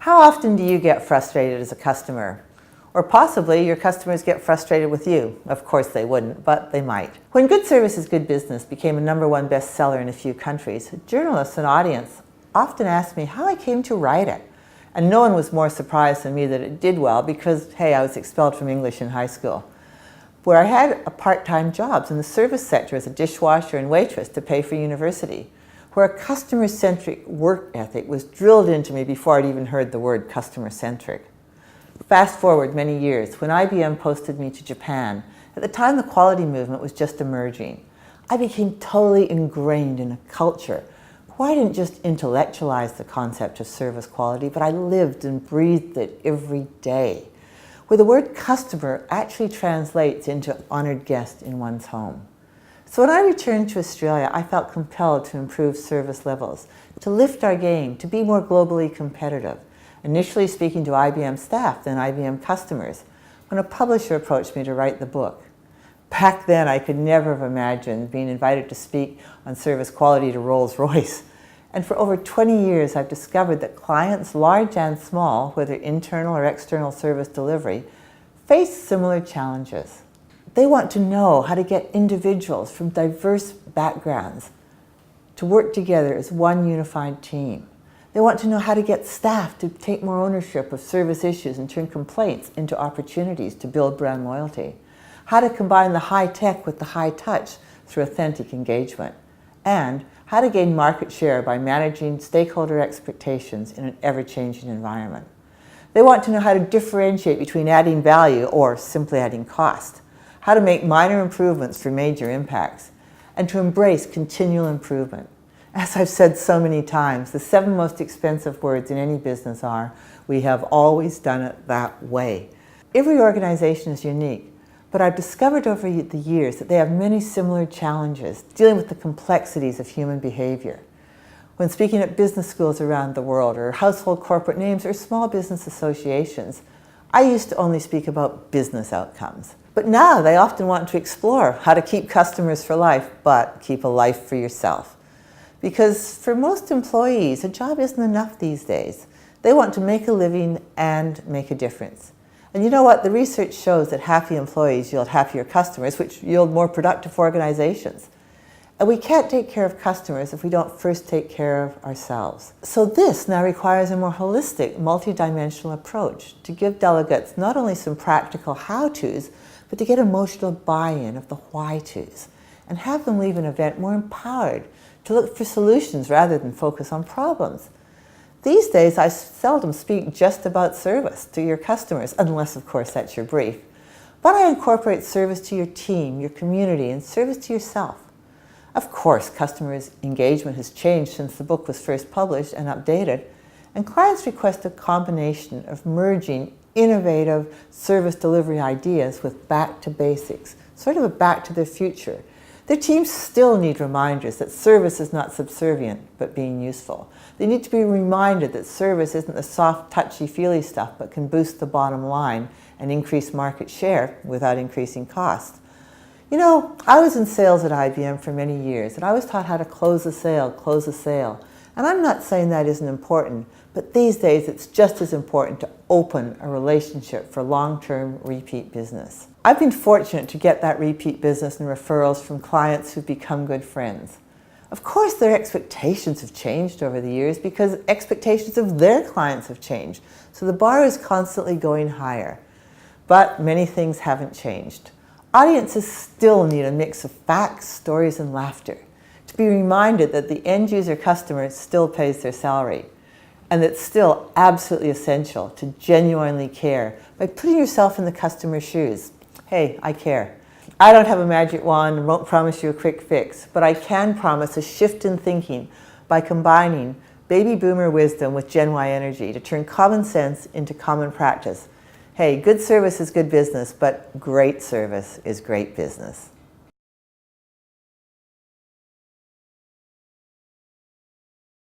How often do you get frustrated as a customer? Or possibly your customers get frustrated with you. Of course they wouldn't, but they might. When Good Service is Good Business became a #1 bestseller in a few countries, journalists and audience often asked me how I came to write it. And no one was more surprised than me that it did well because, hey, I was expelled from English in high school, where I had part-time jobs in the service sector as a dishwasher and waitress to pay for university, where a customer-centric work ethic was drilled into me before I'd even heard the word customer-centric. Fast forward many years, when IBM posted me to Japan, at the time the quality movement was just emerging, I became totally ingrained in a culture where I didn't just intellectualize the concept of service quality, but I lived and breathed it every day, where the word customer actually translates into honored guest in one's home. So when I returned to Australia, I felt compelled to improve service levels, to lift our game, to be more globally competitive, initially speaking to IBM staff, then IBM customers, when a publisher approached me to write the book. Back then, I could never have imagined being invited to speak on service quality to Rolls-Royce. And for over 20 years, I've discovered that clients, large and small, whether internal or external service delivery, face similar challenges. They want to know how to get individuals from diverse backgrounds to work together as one unified team. They want to know how to get staff to take more ownership of service issues and turn complaints into opportunities to build brand loyalty. How to combine the high tech with the high touch through authentic engagement. And how to gain market share by managing stakeholder expectations in an ever-changing environment. They want to know how to differentiate between adding value or simply adding cost. How to make minor improvements for major impacts, and to embrace continual improvement. As I've said so many times, the 7 most expensive words in any business are, "We have always done it that way." Every organization is unique, but I've discovered over the years that they have many similar challenges dealing with the complexities of human behavior. When speaking at business schools around the world, or household corporate names, or small business associations, I used to only speak about business outcomes. But now they often want to explore how to keep customers for life, but keep a life for yourself. Because for most employees, a job isn't enough these days. They want to make a living and make a difference. And you know what? The research shows that happy employees yield happier customers, which yield more productive organizations. And we can't take care of customers if we don't first take care of ourselves. So this now requires a more holistic, multidimensional approach to give delegates not only some practical how-tos, but to get emotional buy-in of the why-tos and have them leave an event more empowered to look for solutions rather than focus on problems. These days, I seldom speak just about service to your customers, unless, of course, that's your brief. But I incorporate service to your team, your community, and service to yourself. Of course, customers' engagement has changed since the book was first published and updated, and clients request a combination of merging innovative service delivery ideas with back to basics, sort of a back to the future. Their teams still need reminders that service is not subservient, but being useful. They need to be reminded that service isn't the soft, touchy-feely stuff, but can boost the bottom line and increase market share without increasing cost. You know, I was in sales at IBM for many years, and I was taught how to close a sale. And I'm not saying that isn't important, but these days it's just as important to open a relationship for long-term repeat business. I've been fortunate to get that repeat business and referrals from clients who've become good friends. Of course, their expectations have changed over the years because expectations of their clients have changed. So the bar is constantly going higher. But many things haven't changed. Audiences still need a mix of facts, stories, and laughter to be reminded that the end user customer still pays their salary, and it's still absolutely essential to genuinely care by putting yourself in the customer's shoes. Hey, I care. I don't have a magic wand and won't promise you a quick fix, but I can promise a shift in thinking by combining baby boomer wisdom with Gen Y energy to turn common sense into common practice. Hey, good service is good business, but great service is great business.